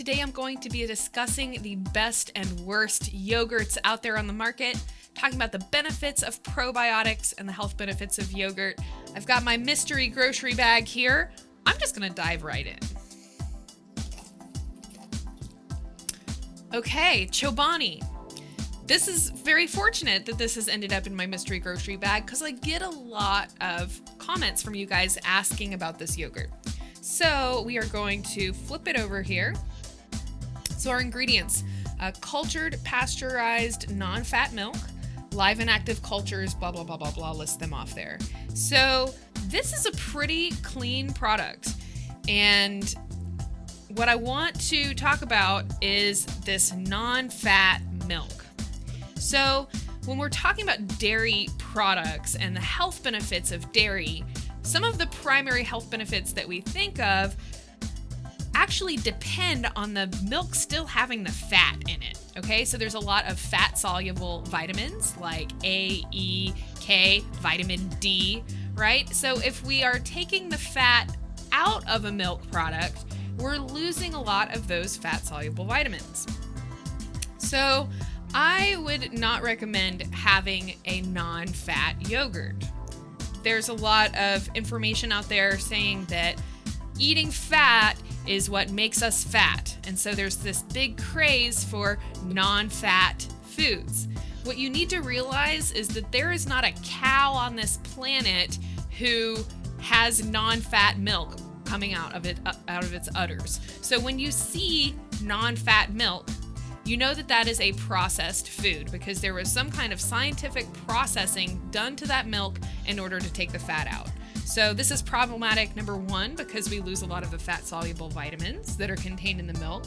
Today I'm going to be discussing the best and worst yogurts out there on the market, talking about the benefits of probiotics and the health benefits of yogurt. I've got my mystery grocery bag here. I'm just going to dive right in. Okay, Chobani. This is very fortunate that this has ended up in my mystery grocery bag because I get a lot of comments from you guys asking about this yogurt. So we are going to flip it over here. So our ingredients, cultured, pasteurized, non-fat milk, live and active cultures, blah, blah, blah, blah, blah, list them off there. So this is a pretty clean product. And what I want to talk about is this non-fat milk. So when we're talking about dairy products and the health benefits of dairy, some of the primary health benefits that we think of actually depend on the milk still having the fat in it. Okay, so there's a lot of fat-soluble vitamins like A, E, K, vitamin D, right? So if we are taking the fat out of a milk product, we're losing a lot of those fat-soluble vitamins. So I would not recommend having a non-fat yogurt. There's a lot of information out there saying that eating fat is what makes us fat. And so there's this big craze for non-fat foods. What you need to realize is that there is not a cow on this planet who has non-fat milk coming out of its udders. So when you see non-fat milk, you know that that is a processed food because there was some kind of scientific processing done to that milk in order to take the fat out. So this is problematic, number one, because we lose a lot of the fat-soluble vitamins that are contained in the milk.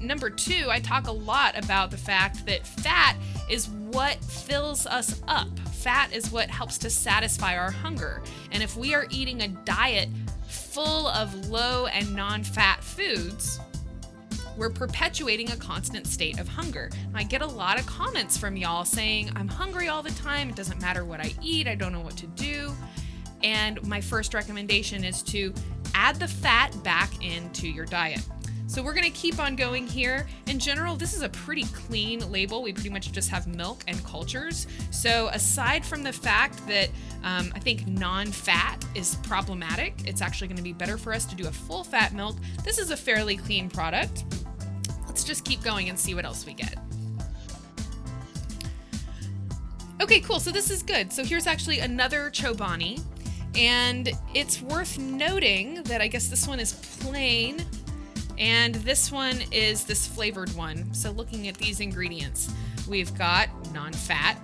Number two, I talk a lot about the fact that fat is what fills us up. Fat is what helps to satisfy our hunger. And if we are eating a diet full of low and non-fat foods, we're perpetuating a constant state of hunger. I get a lot of comments from y'all saying, I'm hungry all the time, it doesn't matter what I eat, I don't know what to do. And my first recommendation is to add the fat back into your diet. So we're gonna keep on going here. In general, this is a pretty clean label. We pretty much just have milk and cultures. So aside from the fact that I think non-fat is problematic, it's actually gonna be better for us to do a full fat milk. This is a fairly clean product. Let's just keep going and see what else we get. Okay, cool, so this is good. So here's actually another Chobani, and it's worth noting that I guess this one is plain, and this one is this flavored one. So looking at these ingredients, we've got non-fat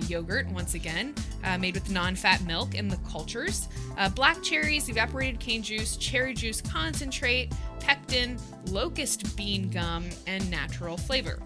yogurt, once again, made with non-fat milk and the cultures, black cherries, evaporated cane juice, cherry juice concentrate, pectin, locust bean gum, and natural flavor.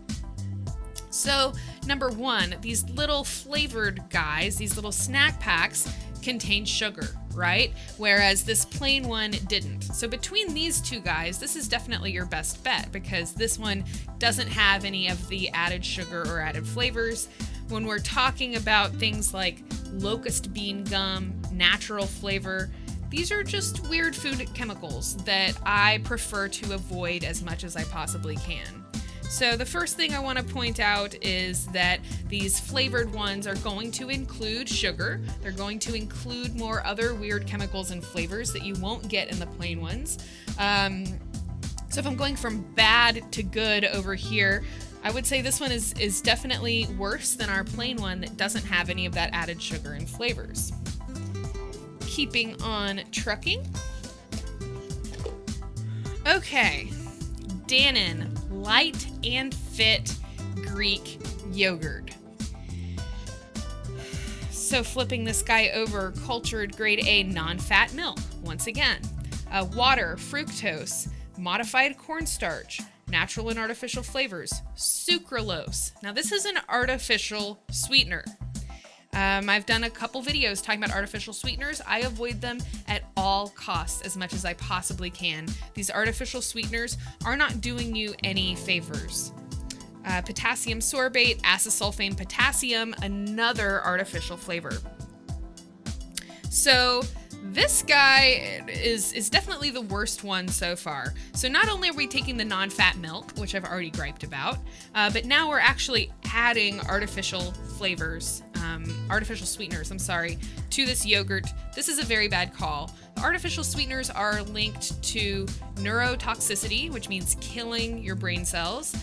So number one, these little flavored guys, these little snack packs contain sugar, right? Whereas this plain one didn't. So between these two guys, this is definitely your best bet because this one doesn't have any of the added sugar or added flavors. When we're talking about things like locust bean gum, natural flavor, these are just weird food chemicals that I prefer to avoid as much as I possibly can. So the first thing I want to point out is that these flavored ones are going to include sugar. They're going to include more other weird chemicals and flavors that you won't get in the plain ones. So if I'm going from bad to good over here, I would say this one is definitely worse than our plain one that doesn't have any of that added sugar and flavors. Keeping on trucking. Okay, Dannon light and fit Greek yogurt. So flipping this guy over, cultured grade A non-fat milk, once again. Water, fructose, modified cornstarch, natural and artificial flavors, sucralose. Now this is an artificial sweetener. I've done a couple videos talking about artificial sweeteners. I avoid them at all costs as much as I possibly can. These artificial sweeteners are not doing you any favors. Potassium sorbate, acesulfame potassium, another artificial flavor. So This guy is definitely the worst one so far. So not only are we taking the non-fat milk, which I've already griped about, but now we're actually adding artificial flavors, artificial sweeteners, to this yogurt. This is a very bad call. The artificial sweeteners are linked to neurotoxicity, which means killing your brain cells.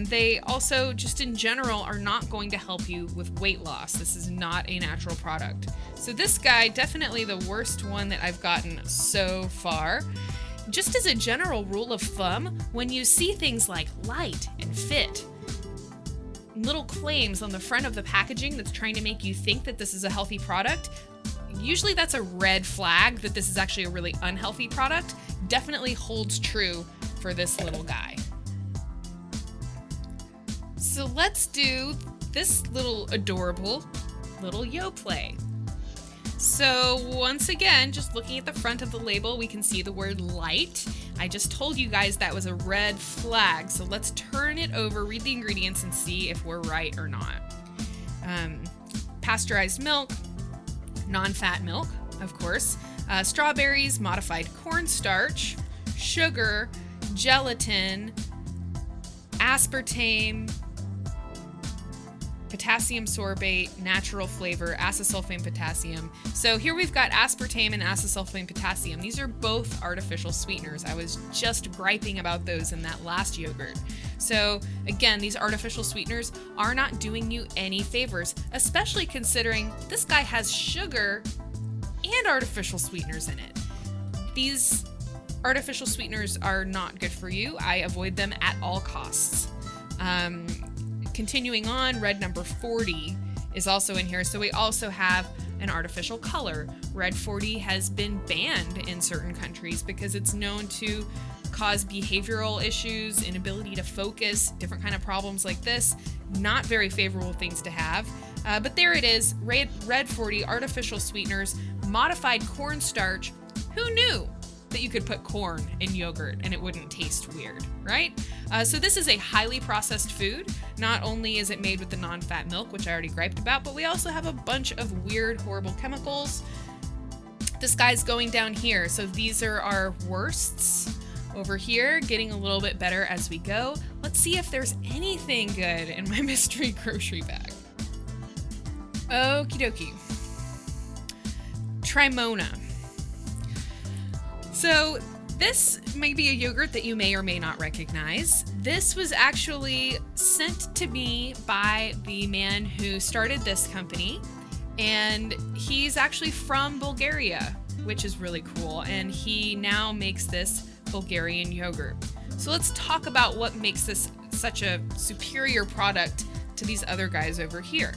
They also, just in general, are not going to help you with weight loss. This is not a natural product. So this guy, definitely the worst one that I've gotten so far. Just as a general rule of thumb, when you see things like light and fit, little claims on the front of the packaging that's trying to make you think that this is a healthy product, usually that's a red flag that this is actually a really unhealthy product. Definitely holds true for this little guy. So let's do this little adorable little Yoplait. So once again, just looking at the front of the label, we can see the word light. I just told you guys that was a red flag. So let's turn it over, read the ingredients, and see if we're right or not. Pasteurized milk, non-fat milk, of course, strawberries, modified cornstarch, sugar, gelatin, aspartame, potassium sorbate, natural flavor, acesulfame potassium. So here we've got aspartame and acesulfame potassium. These are both artificial sweeteners. I was just griping about those in that last yogurt. So again, these artificial sweeteners are not doing you any favors, especially considering this guy has sugar and artificial sweeteners in it. These artificial sweeteners are not good for you. I avoid them at all costs. Continuing on, red number 40 is also in here. So we also have an artificial color. Red 40 has been banned in certain countries because it's known to cause behavioral issues, inability to focus, different kind of problems like this. Not very favorable things to have. But there it is, red 40, artificial sweeteners, modified cornstarch. Who knew that you could put corn in yogurt and it wouldn't taste weird, right? So this is a highly processed food. Not only is it made with the non-fat milk, which I already griped about, but we also have a bunch of weird, horrible chemicals. This guy's going down here. So these are our worsts over here, getting a little bit better as we go. Let's see if there's anything good in my mystery grocery bag. Okie dokie. Trimona. So this may be a yogurt that you may or may not recognize. This was actually sent to me by the man who started this company, and he's actually from Bulgaria, which is really cool, and he now makes this Bulgarian yogurt. So let's talk about what makes this such a superior product to these other guys over here.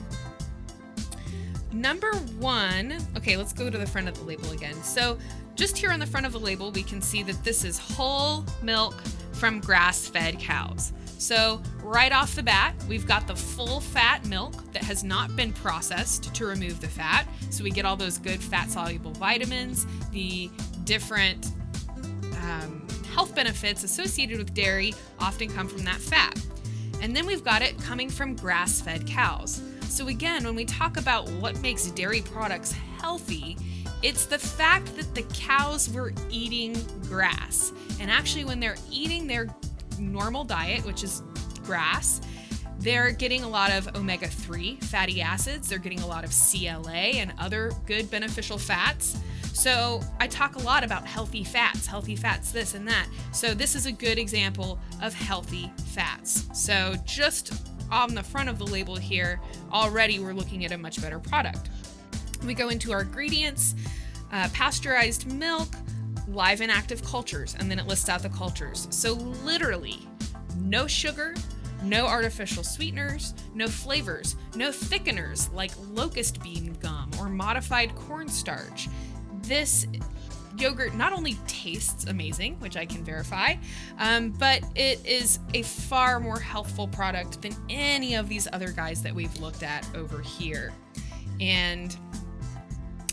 Number one, okay, let's go to the front of the label again. So just here on the front of the label, we can see that this is whole milk from grass-fed cows. So right off the bat, we've got the full fat milk that has not been processed to remove the fat. So we get all those good fat-soluble vitamins, the different health benefits associated with dairy often come from that fat. And then we've got it coming from grass-fed cows. So again, when we talk about what makes dairy products healthy, it's the fact that the cows were eating grass. And actually, when they're eating their normal diet, which is grass, they're getting a lot of omega-3 fatty acids. They're getting a lot of CLA and other good beneficial fats. So I talk a lot about healthy fats, this and that. So this is a good example of healthy fats. So just on the front of the label here, already we're looking at a much better product. We go into our ingredients, pasteurized milk, live and active cultures, and then it lists out the cultures. So literally, no sugar, no artificial sweeteners, no flavors, no thickeners like locust bean gum or modified cornstarch. This yogurt not only tastes amazing, which I can verify, but it is a far more healthful product than any of these other guys that we've looked at over here. And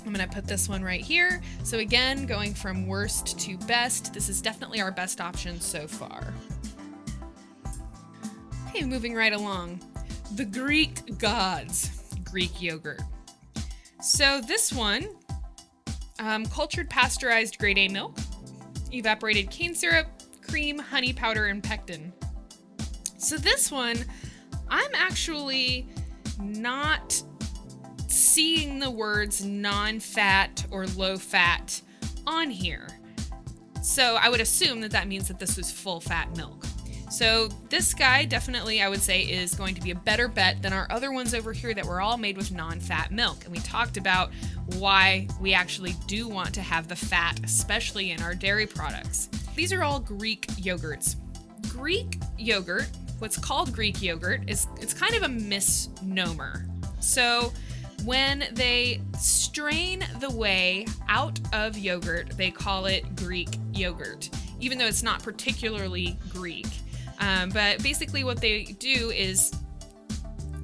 I'm going to put this one right here. So again, going from worst to best, this is definitely our best option so far. Okay, moving right along. The Greek gods, Greek yogurt. So this one cultured pasteurized grade A milk, evaporated cane syrup, cream, honey powder, and pectin. So this one, I'm actually not seeing the words non-fat or low-fat on here. So I would assume that that means that this was full-fat milk. So this guy definitely, I would say, is going to be a better bet than our other ones over here that were all made with non-fat milk. And we talked about why we actually do want to have the fat, especially in our dairy products. These are all Greek yogurts. Greek yogurt, what's called Greek yogurt, it's kind of a misnomer. So when they strain the whey out of yogurt, they call it Greek yogurt, even though it's not particularly Greek. But basically what they do is,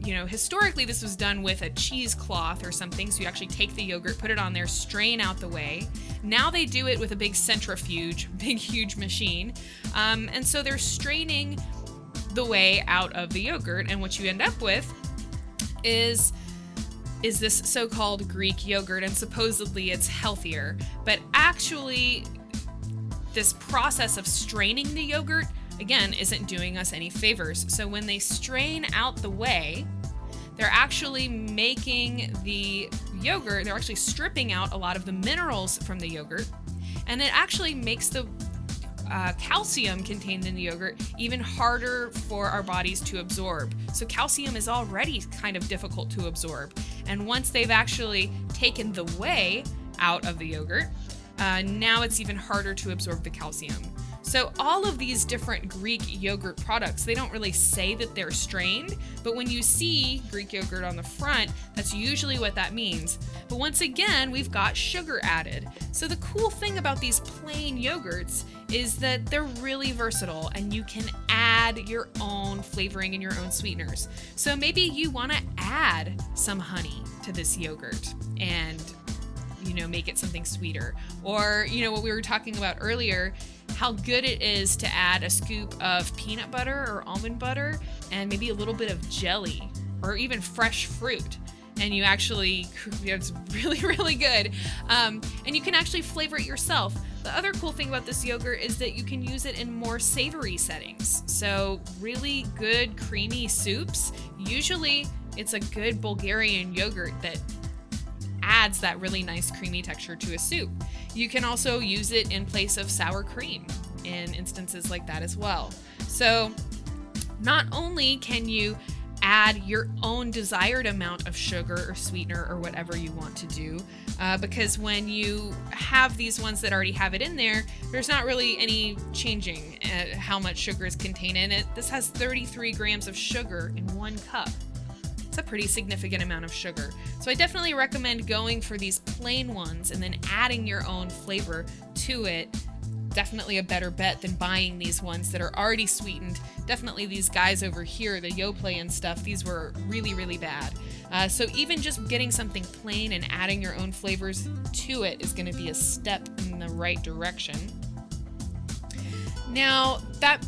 historically this was done with a cheesecloth or something. So you actually take the yogurt, put it on there, strain out the whey. Now they do it with a big centrifuge, big, huge machine. And so they're straining the whey out of the yogurt. And what you end up with is this so-called Greek yogurt, and supposedly it's healthier. But actually, this process of straining the yogurt, again, isn't doing us any favors. So when they strain out the whey, they're actually making the yogurt, they're actually stripping out a lot of the minerals from the yogurt, and it actually makes the calcium contained in the yogurt even harder for our bodies to absorb. So calcium is already kind of difficult to absorb. And once they've actually taken the whey out of the yogurt, now it's even harder to absorb the calcium. So all of these different Greek yogurt products, they don't really say that they're strained, but when you see Greek yogurt on the front, that's usually what that means. But once again, we've got sugar added. So the cool thing about these plain yogurts is that they're really versatile and you can add your own flavoring and your own sweeteners. So maybe you want to add some honey to this yogurt and make it something sweeter. Or, what we were talking about earlier, how good it is to add a scoop of peanut butter or almond butter and maybe a little bit of jelly or even fresh fruit. And it's really, really good. And you can actually flavor it yourself. The other cool thing about this yogurt is that you can use it in more savory settings. So really good creamy soups. Usually it's a good Bulgarian yogurt that adds that really nice creamy texture to a soup. You can also use it in place of sour cream in instances like that as well. So not only can you add your own desired amount of sugar or sweetener or whatever you want to do, because when you have these ones that already have it in there, there's not really any changing how much sugar is contained in it. This has 33 grams of sugar in 1 cup. It's a pretty significant amount of sugar. So I definitely recommend going for these plain ones and then adding your own flavor to it. Definitely a better bet than buying these ones that are already sweetened. Definitely these guys over here, the Yoplait and stuff, these were really, really bad. So even just getting something plain and adding your own flavors to it is going to be a step in the right direction. Now, that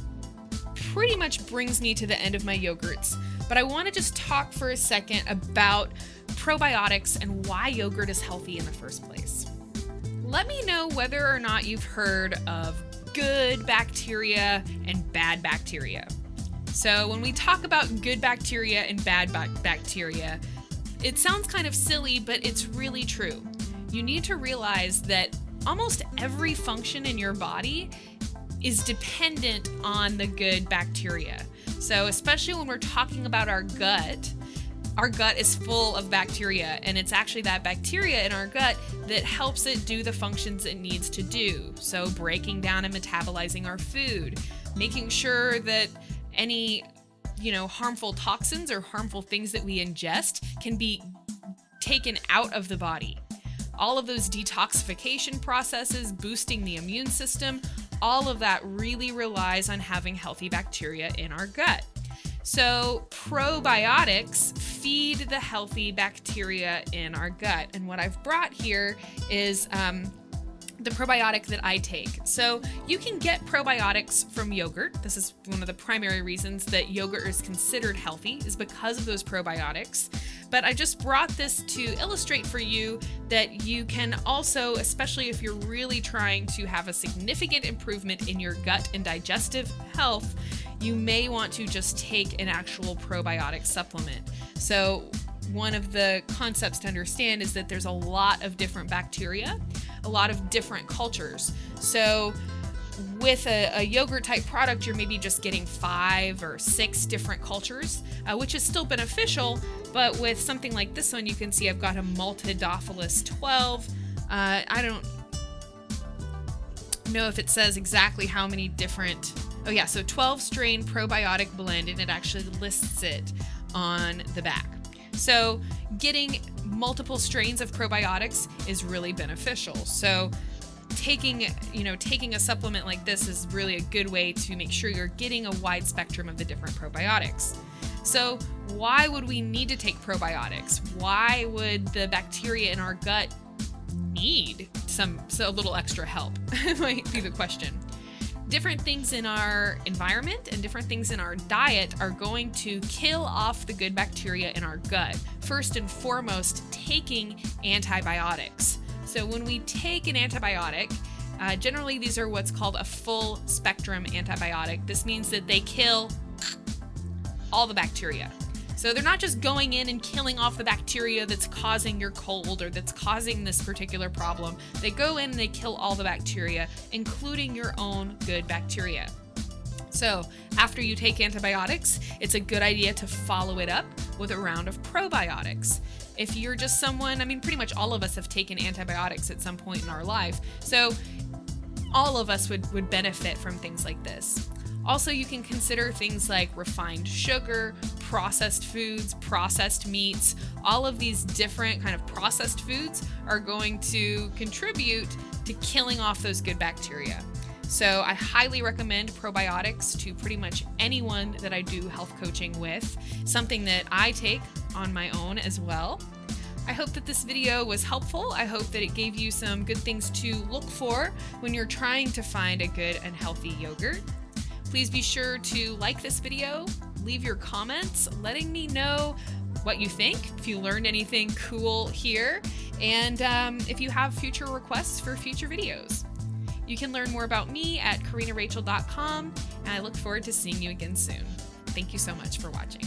pretty much brings me to the end of my yogurts. But I want to just talk for a second about probiotics and why yogurt is healthy in the first place. Let me know whether or not you've heard of good bacteria and bad bacteria. So when we talk about good bacteria and bad bacteria, it sounds kind of silly, but it's really true. You need to realize that almost every function in your body is dependent on the good bacteria. So especially when we're talking about our gut is full of bacteria, and it's actually that bacteria in our gut that helps it do the functions it needs to do. So breaking down and metabolizing our food, making sure that any, harmful toxins or harmful things that we ingest can be taken out of the body. All of those detoxification processes, boosting the immune system, all of that really relies on having healthy bacteria in our gut. So probiotics feed the healthy bacteria in our gut. And what I've brought here is the probiotic that I take. So you can get probiotics from yogurt. This is one of the primary reasons that yogurt is considered healthy, is because of those probiotics. But I just brought this to illustrate for you that you can also, especially if you're really trying to have a significant improvement in your gut and digestive health, you may want to just take an actual probiotic supplement. So one of the concepts to understand is that there's a lot of different bacteria, a lot of different cultures. So with a yogurt type product, you're maybe just getting 5 or 6 different cultures, which is still beneficial. But with something like this one, you can see I've got a Maltodophilis 12. I don't know if it says exactly how many different, oh yeah, so 12 strain probiotic blend, and it actually lists it on the back. So getting multiple strains of probiotics is really beneficial. So taking a supplement like this is really a good way to make sure you're getting a wide spectrum of the different probiotics. So why would we need to take probiotics? Why would the bacteria in our gut need a little extra help? Might be the question. Different things in our environment and different things in our diet are going to kill off the good bacteria in our gut. First and foremost, taking antibiotics. So when we take an antibiotic, generally these are what's called a full spectrum antibiotic. This means that they kill all the bacteria. So they're not just going in and killing off the bacteria that's causing your cold or that's causing this particular problem. They go in and they kill all the bacteria, including your own good bacteria. So after you take antibiotics, it's a good idea to follow it up with a round of probiotics. If you're just someone, pretty much all of us have taken antibiotics at some point in our life. So all of us would benefit from things like this. Also, you can consider things like refined sugar, processed foods, processed meats. All of these different kind of processed foods are going to contribute to killing off those good bacteria. So I highly recommend probiotics to pretty much anyone that I do health coaching with, something that I take on my own as well. I hope that this video was helpful. I hope that it gave you some good things to look for when you're trying to find a good and healthy yogurt. Please be sure to like this video, leave your comments letting me know what you think, if you learned anything cool here, and if you have future requests for future videos. You can learn more about me at CorrinaRachel.com, and I look forward to seeing you again soon. Thank you so much for watching.